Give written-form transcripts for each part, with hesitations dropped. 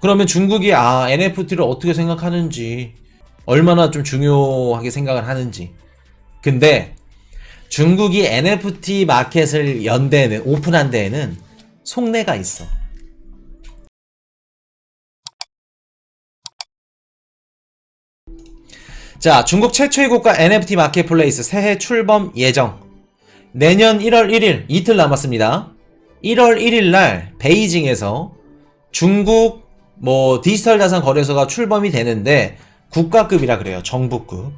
그러면 중국이 NFT를 어떻게 생각하는지, 얼마나 좀 중요하게 생각을 하는지. 근데 중국이 NFT 마켓을 연 데에는, 오픈한 데에는 속내가 있어. 자, 중국 최초의 국가 NFT 마켓플레이스 새해 출범 예정. 내년 1월 1일, 이틀 남았습니다. 1월 1일 날 베이징에서 중국 디지털 자산 거래소가 출범이 되는데 국가급이라 그래요. 정부급.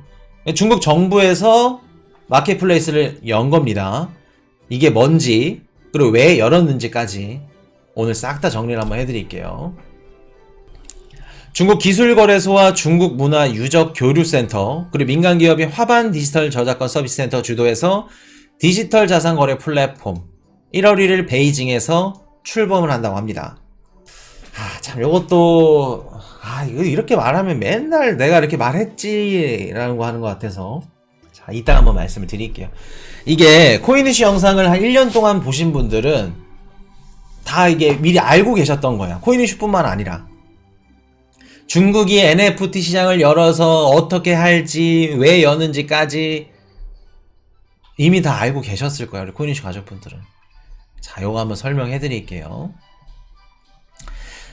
중국 정부에서 마켓플레이스를 연 겁니다. 이게 뭔지, 그리고 왜 열었는지까지 오늘 싹 다 정리를 한번 해드릴게요. 중국 기술거래소와 중국 문화 유적 교류센터, 그리고 민간기업인 화반 디지털 저작권 서비스센터 주도해서 디지털 자산 거래 플랫폼 1월 1일 베이징에서 출범을 한다고 합니다. 참 요것도 이거 이렇게 말하면 맨날 내가 이렇게 말했지라는 거 하는 것 같아서 자, 이따 한번 말씀을 드릴게요. 이게 코인이슈 영상을 한 1년 동안 보신 분들은 다 이게 미리 알고 계셨던 거야. 코인이슈뿐만 아니라 중국이 NFT 시장을 열어서 어떻게 할지, 왜 여는지까지 이미 다 알고 계셨을 거예요. 우리 코인이슈 가족분들은. 자, 요거 한번 설명해 드릴게요.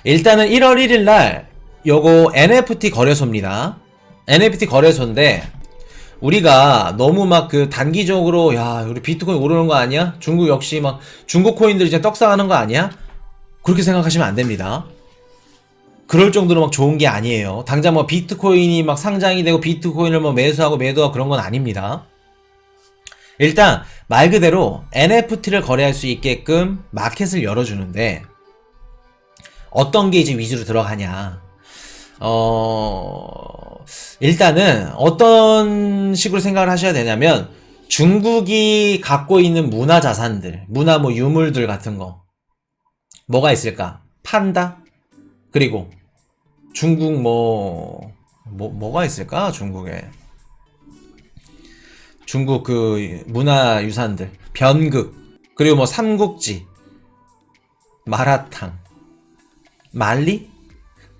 일단은 1월 1일 날 요거 NFT 거래소입니다. NFT 거래소인데 우리가 너무 막 단기적으로 우리 비트코인 오르는 거 아니야? 중국 역시 막 중국 코인들 이제 떡상하는 거 아니야? 그렇게 생각하시면 안 됩니다. 그럴 정도로 막 좋은 게 아니에요. 당장 비트코인이 막 상장이 되고 비트코인을 매수하고 매도하고 그런 건 아닙니다. 일단 말 그대로 NFT를 거래할 수 있게끔 마켓을 열어주는데 어떤 게 이제 위주로 들어가냐. 일단은 어떤 식으로 생각을 하셔야 되냐면 중국이 갖고 있는 문화 자산들, 문화 유물들 같은 거 뭐가 있을까? 판다? 그리고 중국 뭐가 있을까? 중국에 중국 문화 유산들, 변극, 그리고 삼국지, 마라탕,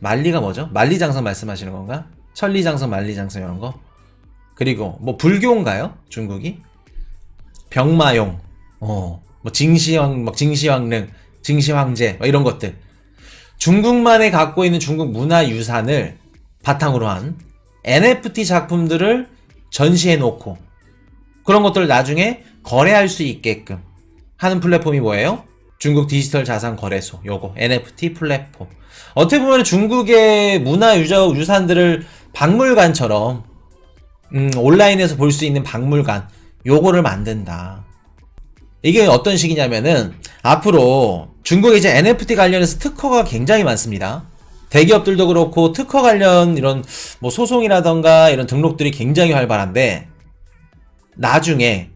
만리가 뭐죠? 만리장성 말씀하시는 건가? 천리장성, 만리장성 이런 거? 그리고 불교인가요? 중국이? 병마용, 징시황릉, 징시황제 이런 것들. 중국만에 갖고 있는 중국 문화 유산을 바탕으로 한 NFT 작품들을 전시해 놓고 그런 것들을 나중에 거래할 수 있게끔 하는 플랫폼이 뭐예요? 중국 디지털 자산 거래소, 요거 NFT 플랫폼. 어떻게 보면 중국의 문화 유산들을 박물관처럼 온라인에서 볼 수 있는 박물관, 요거를 만든다. 이게 어떤 식이냐면은 앞으로 중국에 이제 NFT 관련해서 특허가 굉장히 많습니다. 대기업들도 그렇고 특허 관련 이런 소송이라던가 이런 등록들이 굉장히 활발한데 나중에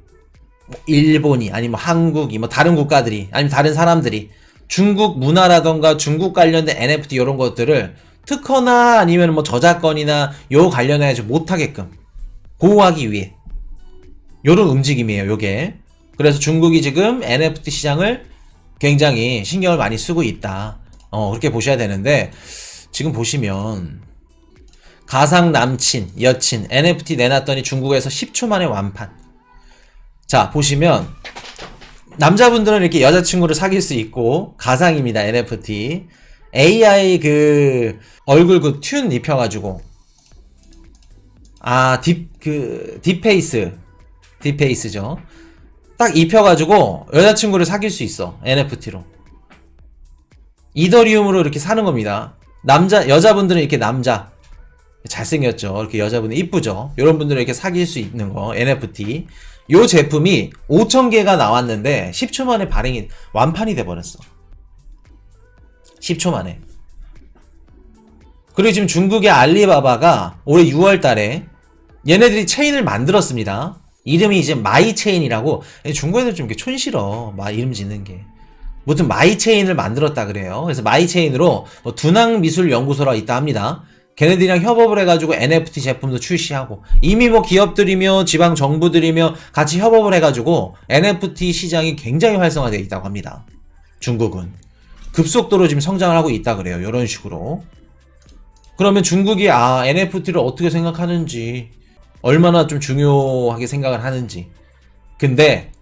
일본이 아니면 한국이 다른 국가들이 아니면 다른 사람들이 중국 문화라던가 중국 관련된 NFT 이런 것들을 특허나 아니면 저작권이나 요 관련해서 못하게끔 보호하기 위해 요런 움직임이에요, 요게. 그래서 중국이 지금 NFT 시장을 굉장히 신경을 많이 쓰고 있다. 그렇게 보셔야 되는데 지금 보시면 가상 남친, 여친 NFT 내놨더니 중국에서 10초 만에 완판. 자, 보시면 남자분들은 이렇게 여자친구를 사귈 수 있고 가상입니다. NFT AI 얼굴 튠 입혀가지고 딥페이스죠. 딱 입혀가지고 여자친구를 사귈 수 있어. NFT로 이더리움으로 이렇게 사는 겁니다. 여자분들은 이렇게 잘생겼죠. 이렇게 여자분들 이쁘죠. 이런 분들은 이렇게 사귈 수 있는 거 NFT. 요 제품이 5,000개가 나왔는데 10초 만에 완판이 돼버렸어. 10초 만에. 그리고 지금 중국의 알리바바가 올해 6월 달에 얘네들이 체인을 만들었습니다. 이름이 이제 마이체인이라고. 중국 애들 좀 이렇게 촌스러워. 이름 짓는 게. 무튼 마이체인을 만들었다 그래요. 그래서 마이체인으로 둔항미술연구소라고 있다 합니다. 걔네들이랑 협업을 해가지고 NFT 제품도 출시하고 이미 기업들이며 지방 정부들이며 같이 협업을 해가지고 NFT 시장이 굉장히 활성화되어 있다고 합니다. 중국은. 급속도로 지금 성장을 하고 있다 그래요. 이런 식으로. 그러면 중국이 NFT를 어떻게 생각하는지, 얼마나 좀 중요하게 생각을 하는지. 근데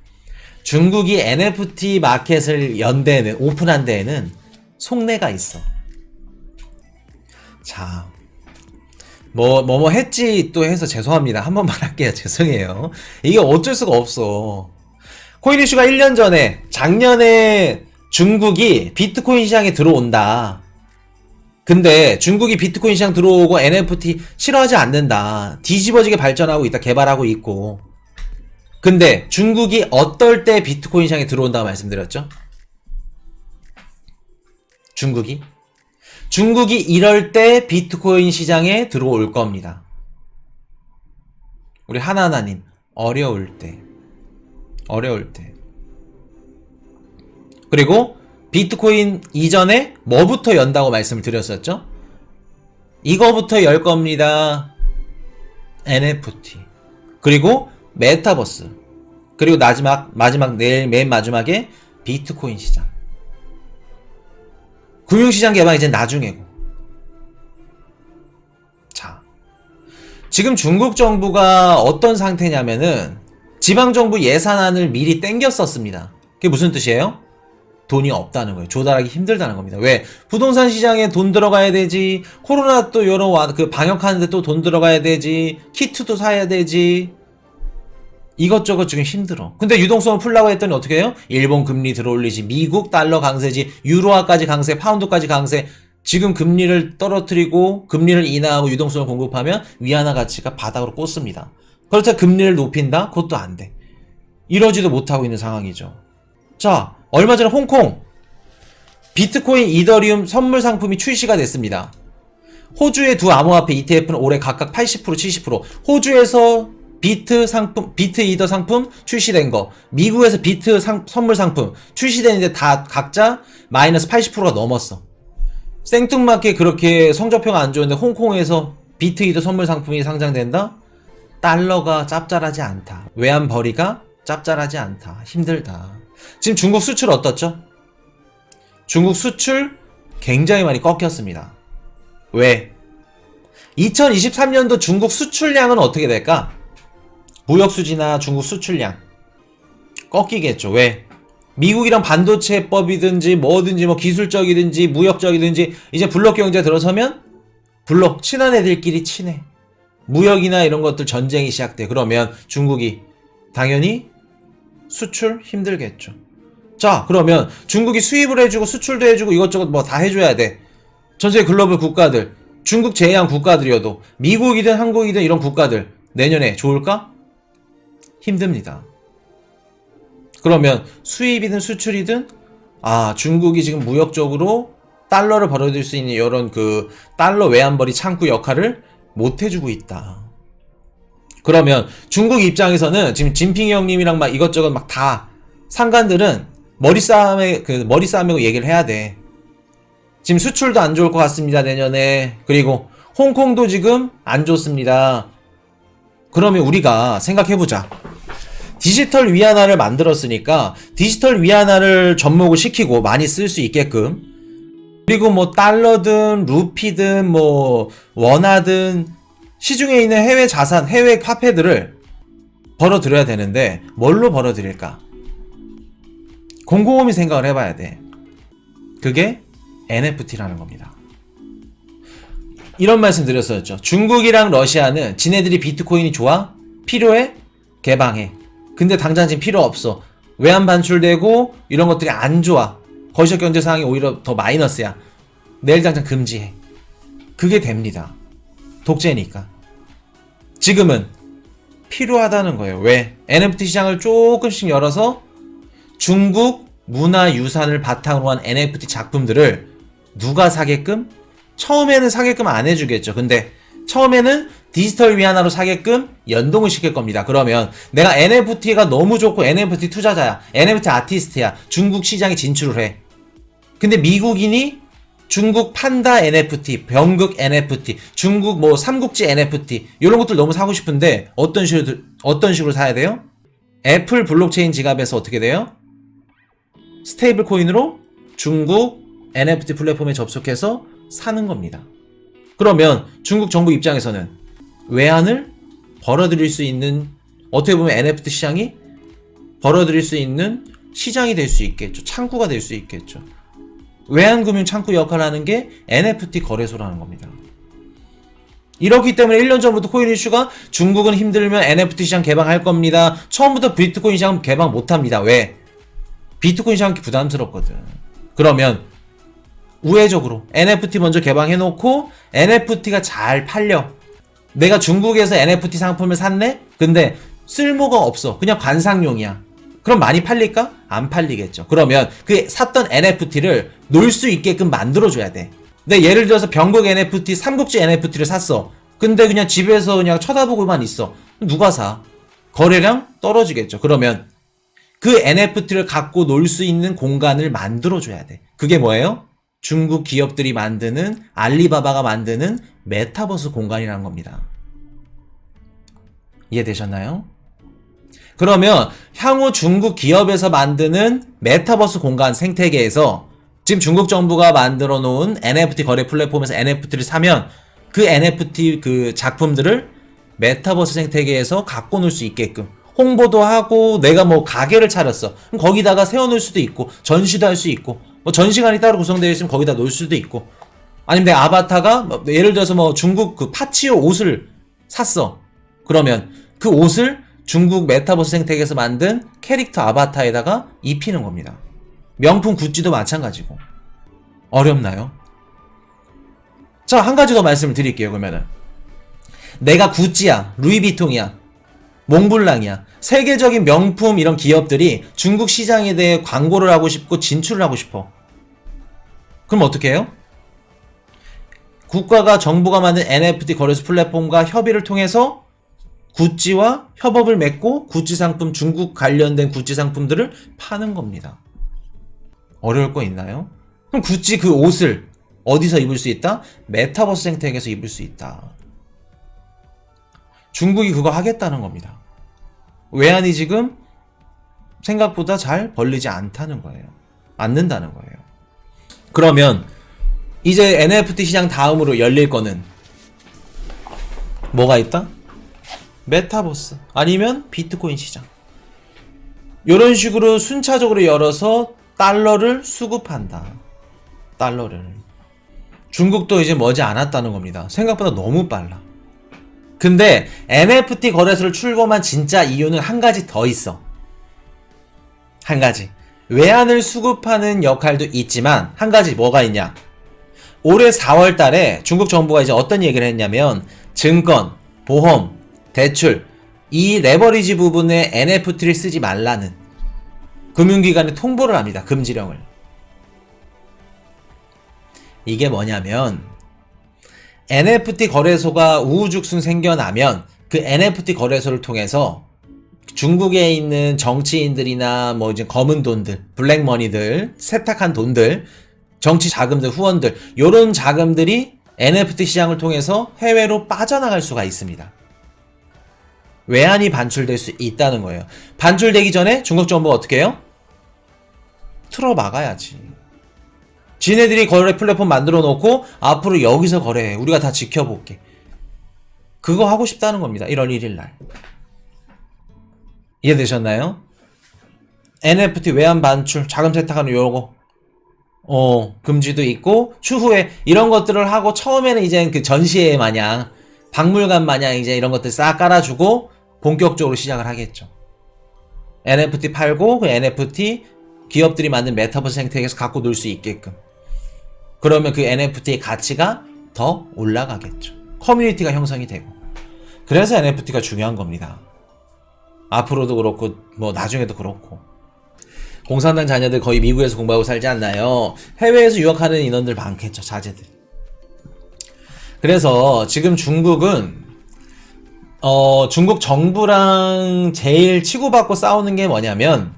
중국이 NFT 마켓을 연 데에는, 오픈한 데에는 속내가 있어. 자, 뭐 했지 또 해서 죄송합니다. 한 번 말할게요. 죄송해요. 이게 어쩔 수가 없어. 코인 이슈가 1년 전에, 작년에 중국이 비트코인 시장에 들어온다. 근데 중국이 비트코인 시장 들어오고 NFT 싫어하지 않는다. 뒤집어지게 발전하고 있다. 개발하고 있고. 근데 중국이 어떨 때 비트코인 시장에 들어온다고 말씀드렸죠? 중국이 이럴 때 비트코인 시장에 들어올 겁니다. 우리 하나하나님, 어려울 때. 그리고 비트코인 이전에 뭐부터 연다고 말씀을 드렸었죠? 이거부터 열 겁니다. NFT. 그리고 메타버스. 그리고 마지막 내일 맨 마지막에 비트코인 시장. 금융시장 개방 이제 나중이고. 자, 지금 중국 정부가 어떤 상태냐면은 지방정부 예산안을 미리 땡겼었습니다. 그게 무슨 뜻이에요? 돈이 없다는 거예요. 조달하기 힘들다는 겁니다. 왜? 부동산 시장에 돈 들어가야 되지, 코로나 또 여러 그 방역하는데 또 돈 들어가야 되지, 키트도 사야 되지, 이것저것 지금 힘들어. 근데 유동성을 풀라고 했더니 어떻게 해요? 일본 금리 들어올리지, 미국 달러 강세지, 유로화까지 강세, 파운드까지 강세. 지금 금리를 떨어뜨리고 금리를 인하하고 유동성을 공급하면 위안화 가치가 바닥으로 꽂습니다. 그렇다고 금리를 높인다? 그것도 안 돼. 이러지도 못하고 있는 상황이죠. 자, 얼마 전에 홍콩 비트코인, 이더리움 선물 상품이 출시가 됐습니다. 호주의 두 암호화폐 ETF는 올해 각각 80%, 70%. 호주에서 비트 이더 상품 출시된 거, 미국에서 선물 상품 출시되는데 다 각자 마이너스 80%가 넘었어. 생뚱맞게 그렇게 성적표가 안 좋은데 홍콩에서 비트 이더 선물 상품이 상장된다? 달러가 짭짤하지 않다. 외환벌이가 짭짤하지 않다. 힘들다. 지금 중국 수출 어떻죠? 중국 수출 굉장히 많이 꺾였습니다. 왜? 2023년도 중국 수출량은 어떻게 될까? 무역수지나 중국 수출량 꺾이겠죠. 왜? 미국이랑 반도체법이든지 뭐든지, 뭐 기술적이든지 무역적이든지 이제 블록 경제 들어서면 블록, 친한 애들끼리 친해. 무역이나 이런 것들 전쟁이 시작돼. 그러면 중국이 당연히 수출 힘들겠죠. 자, 그러면 중국이 수입을 해주고 수출도 해주고 이것저것 뭐 다 해줘야 돼. 전세계 글로벌 국가들, 중국 제외한 국가들이어도 미국이든 한국이든 이런 국가들 내년에 좋을까? 힘듭니다. 그러면 수입이든 수출이든 중국이 지금 무역적으로 달러를 벌어들일 수 있는 이런 그 달러 외환벌이 창구 역할을 못 해주고 있다. 그러면 중국 입장에서는 지금 진핑 형님이랑 막 이것저것 막 다 상관들은 머리싸움하고 얘기를 해야 돼. 지금 수출도 안 좋을 것 같습니다, 내년에. 그리고 홍콩도 지금 안 좋습니다. 그러면 우리가 생각해보자. 디지털 위안화를 만들었으니까 디지털 위안화를 접목을 시키고 많이 쓸 수 있게끔, 그리고 뭐 달러든 루피든 뭐 원화든 시중에 있는 해외 자산, 해외 화폐들을 벌어들여야 되는데 뭘로 벌어들일까? 곰곰이 생각을 해봐야 돼. 그게 NFT라는 겁니다. 이런 말씀 드렸었죠. 중국이랑 러시아는 지네들이 비트코인이 좋아? 필요해? 개방해. 근데 당장 지금 필요 없어. 외환 반출되고 이런 것들이 안 좋아. 거시적 경제 상황이 오히려 더 마이너스야. 내일 당장 금지해. 그게 됩니다. 독재니까. 지금은 필요하다는 거예요. 왜? NFT 시장을 조금씩 열어서 중국 문화유산을 바탕으로 한 NFT 작품들을 누가 사게끔? 처음에는 사게끔 안 해주겠죠. 근데 처음에는 디지털 위안화로 사게끔 연동을 시킬 겁니다. 그러면 내가 NFT가 너무 좋고 NFT 투자자야, NFT 아티스트야, 중국 시장에 진출을 해. 근데 미국인이 중국 판다 NFT, 병극 NFT, 중국 뭐 삼국지 NFT 이런 것들 너무 사고 싶은데 어떤 식으로 사야 돼요? 애플 블록체인 지갑에서 어떻게 돼요? 스테이블 코인으로 중국 NFT 플랫폼에 접속해서 사는 겁니다. 그러면 중국 정부 입장에서는 외환을 벌어들일 수 있는, 어떻게 보면 NFT 시장이 벌어들일 수 있는 시장이 될 수 있겠죠. 창구가 될 수 있겠죠. 외환금융 창구 역할을 하는 게 NFT 거래소라는 겁니다. 이렇기 때문에 1년 전부터 코인 이슈가 중국은 힘들면 NFT 시장 개방할 겁니다. 처음부터 비트코인 시장 개방 못합니다. 왜? 비트코인 시장 부담스럽거든. 그러면 우회적으로 NFT 먼저 개방해놓고 NFT가 잘 팔려. 내가 중국에서 NFT 상품을 샀네? 근데 쓸모가 없어. 그냥 관상용이야. 그럼 많이 팔릴까? 안 팔리겠죠. 그러면 그 샀던 NFT를 놀 수 있게끔 만들어줘야 돼. 근데 예를 들어서 병국 NFT, 삼국지 NFT를 샀어. 근데 그냥 집에서 그냥 쳐다보고만 있어. 누가 사? 거래량 떨어지겠죠. 그러면 그 NFT를 갖고 놀 수 있는 공간을 만들어줘야 돼. 그게 뭐예요? 중국 기업들이 만드는, 알리바바가 만드는 메타버스 공간이라는 겁니다. 이해되셨나요? 그러면 향후 중국 기업에서 만드는 메타버스 공간 생태계에서 지금 중국 정부가 만들어 놓은 NFT 거래 플랫폼에서 NFT를 사면 그 NFT 그 작품들을 메타버스 생태계에서 갖고 놀 수 있게끔 홍보도 하고, 내가 뭐 가게를 차렸어. 그럼 거기다가 세워놓을 수도 있고, 전시도 할 수 있고, 뭐 전시관이 따로 구성되어 있으면 거기다 놓을 수도 있고, 아니면 내 아바타가 예를 들어서 뭐 중국 그 파치오 옷을 샀어. 그러면 그 옷을 중국 메타버스 생태계에서 만든 캐릭터 아바타에다가 입히는 겁니다. 명품 굿즈도 마찬가지고. 어렵나요? 자, 한 가지 더 말씀을 드릴게요. 그러면은 내가 구찌야, 루이비통이야, 몽블랑이야, 세계적인 명품 이런 기업들이 중국 시장에 대해 광고를 하고 싶고 진출을 하고 싶어. 그럼 어떻게 해요? 국가가, 정부가 만든 NFT 거래소 플랫폼과 협의를 통해서 구찌와 협업을 맺고 구찌 상품, 중국 관련된 구찌 상품들을 파는 겁니다. 어려울 거 있나요? 그럼 구찌 그 옷을 어디서 입을 수 있다? 메타버스 생태계에서 입을 수 있다. 중국이 그거 하겠다는 겁니다. 외환이 지금 생각보다 잘 벌리지 않다는 거예요. 않는다는 거예요. 그러면 이제 NFT 시장 다음으로 열릴 거는 뭐가 있다? 메타버스 아니면 비트코인 시장. 이런 식으로 순차적으로 열어서 달러를 수급한다. 달러를. 중국도 이제 머지 않았다는 겁니다. 생각보다 너무 빨라. 근데 NFT 거래소를 출범한 진짜 이유는 한 가지 더 있어. 한 가지. 외환을 수급하는 역할도 있지만 한 가지 뭐가 있냐. 올해 4월 달에 중국 정부가 이제 어떤 얘기를 했냐면 증권, 보험, 대출 이 레버리지 부분에 NFT를 쓰지 말라는 금융기관에 통보를 합니다. 금지령을. 이게 뭐냐면 NFT 거래소가 우후죽순 생겨나면 그 NFT 거래소를 통해서 중국에 있는 정치인들이나 뭐 이제 검은 돈들, 블랙머니들, 세탁한 돈들, 정치 자금들, 후원들 요런 자금들이 NFT 시장을 통해서 해외로 빠져나갈 수가 있습니다. 외환이 반출될 수 있다는 거예요. 반출되기 전에 중국 정부가 어떻게 해요? 틀어 막아야지. 지네들이 거래 플랫폼 만들어 놓고 앞으로 여기서 거래해. 우리가 다 지켜볼게. 그거 하고 싶다는 겁니다. 1월 1일 날. 이해되셨나요? NFT 외환 반출, 자금 세탁하는 요거 금지도 있고 추후에 이런 것들을 하고 처음에는 이제 그 전시회 마냥 박물관 마냥 이제 이런 것들 싹 깔아주고 본격적으로 시작을 하겠죠. NFT 팔고 그 NFT 기업들이 만든 메타버스 생태계에서 갖고 놀 수 있게끔. 그러면 그 NFT의 가치가 더 올라가겠죠. 커뮤니티가 형성이 되고. 그래서 NFT가 중요한 겁니다. 앞으로도 그렇고 뭐 나중에도 그렇고. 공산당 자녀들 거의 미국에서 공부하고 살지 않나요? 해외에서 유학하는 인원들 많겠죠. 자제들. 그래서 지금 중국은 중국 정부랑 제일 치고받고 싸우는 게 뭐냐면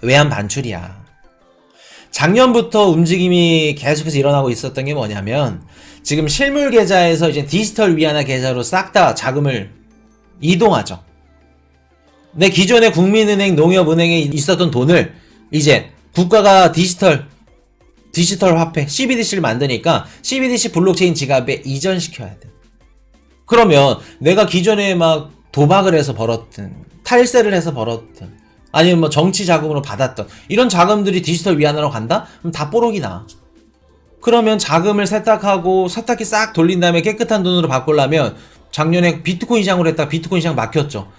외환 반출이야. 작년부터 움직임이 계속해서 일어나고 있었던 게 뭐냐면 지금 실물 계좌에서 이제 디지털 위안화 계좌로 싹 다 자금을 이동하죠. 내 기존의 국민은행, 농협은행에 있었던 돈을 이제 국가가 디지털 디지털 화폐 CBDC를 만드니까 CBDC 블록체인 지갑에 이전시켜야 돼. 그러면 내가 기존에 막 도박을 해서 벌었든 탈세를 해서 벌었든 아니면 뭐 정치 자금으로 받았던 이런 자금들이 디지털 위안화로 간다? 그럼 다 뽀록이 나. 그러면 자금을 세탁하고 세탁기 싹 돌린 다음에 깨끗한 돈으로 바꾸려면 작년에 비트코인 시장으로 했다가 비트코인 시장 막혔죠.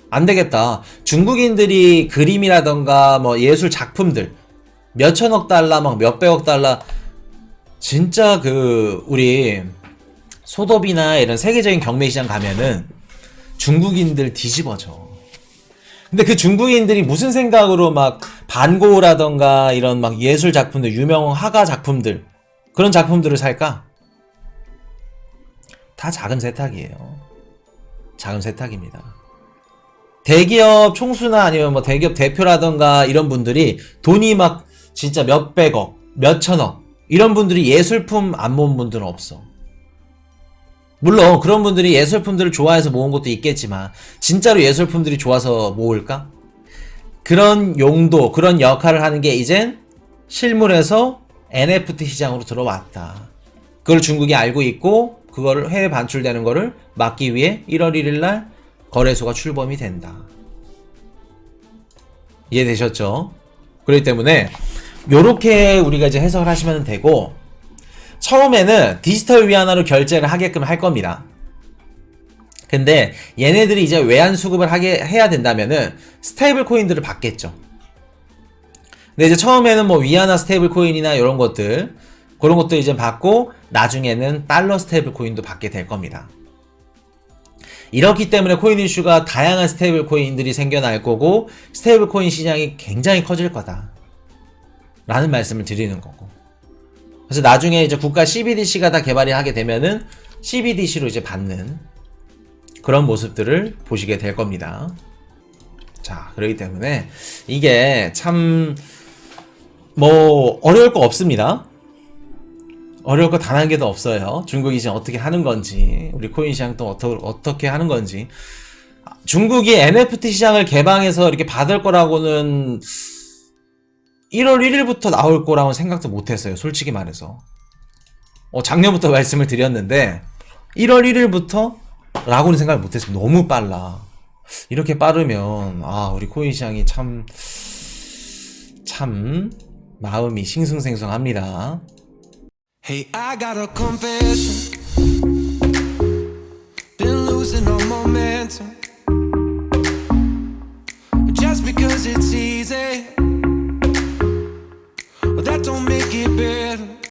안 되겠다. 중국인들이 그림이라던가 뭐 예술 작품들 몇천억 달러 막 몇백억 달러 진짜 우리 소덥이나 이런 세계적인 경매 시장 가면은 중국인들 뒤집어져. 근데 그 중국인들이 무슨 생각으로 막 반고라던가 이런 막 예술 작품들, 유명 화가 작품들 그런 작품들을 살까? 다 자금 세탁이에요. 자금 세탁입니다. 대기업 총수나 아니면 뭐 대기업 대표라던가 이런 분들이 돈이 막 진짜 몇백억, 몇천억 이런 분들이 예술품 안 모은 분들은 없어. 물론 그런 분들이 예술품들을 좋아해서 모은 것도 있겠지만 진짜로 예술품들이 좋아서 모을까? 그런 용도, 그런 역할을 하는 게 이젠 실물에서 NFT 시장으로 들어왔다. 그걸 중국이 알고 있고 그거를 해외 반출되는 거를 막기 위해 1월 1일 날 거래소가 출범이 된다. 이해되셨죠? 그렇기 때문에 요렇게 우리가 이제 해석을 하시면 되고 처음에는 디지털 위안화로 결제를 하게끔 할 겁니다. 근데 얘네들이 이제 외환 수급을 해야 된다면은 스테이블 코인들을 받겠죠. 근데 이제 처음에는 뭐 위안화 스테이블 코인이나 이런 것들 그런 것도 이제 받고 나중에는 달러 스테이블 코인도 받게 될 겁니다. 이렇기 때문에 코인 이슈가 다양한 스테이블 코인들이 생겨날 거고 스테이블 코인 시장이 굉장히 커질 거다 라는 말씀을 드리는 거고, 그래서 나중에 이제 국가 CBDC가 다 개발이 하게 되면은 CBDC로 이제 받는 그런 모습들을 보시게 될 겁니다. 자, 그렇기 때문에 이게 참 뭐 어려울 거 없습니다. 어려울 거 단 한 개도 없어요. 중국이 이제 어떻게 하는 건지, 우리 코인 시장 또 어떻게 하는 건지. 중국이 NFT 시장을 개방해서 이렇게 받을 거라고는 1월 1일부터 나올 거라고는 생각도 못했어요. 솔직히 말해서. 작년부터 말씀을 드렸는데 1월 1일부터 라고는 생각을 못했습니다. 너무 빨라. 이렇게 빠르면 우리 코인 시장이 참 마음이 싱숭생숭합니다. Hey, I got a confession. Been losing all momentum. Just because it's easy, well, that don't make it better.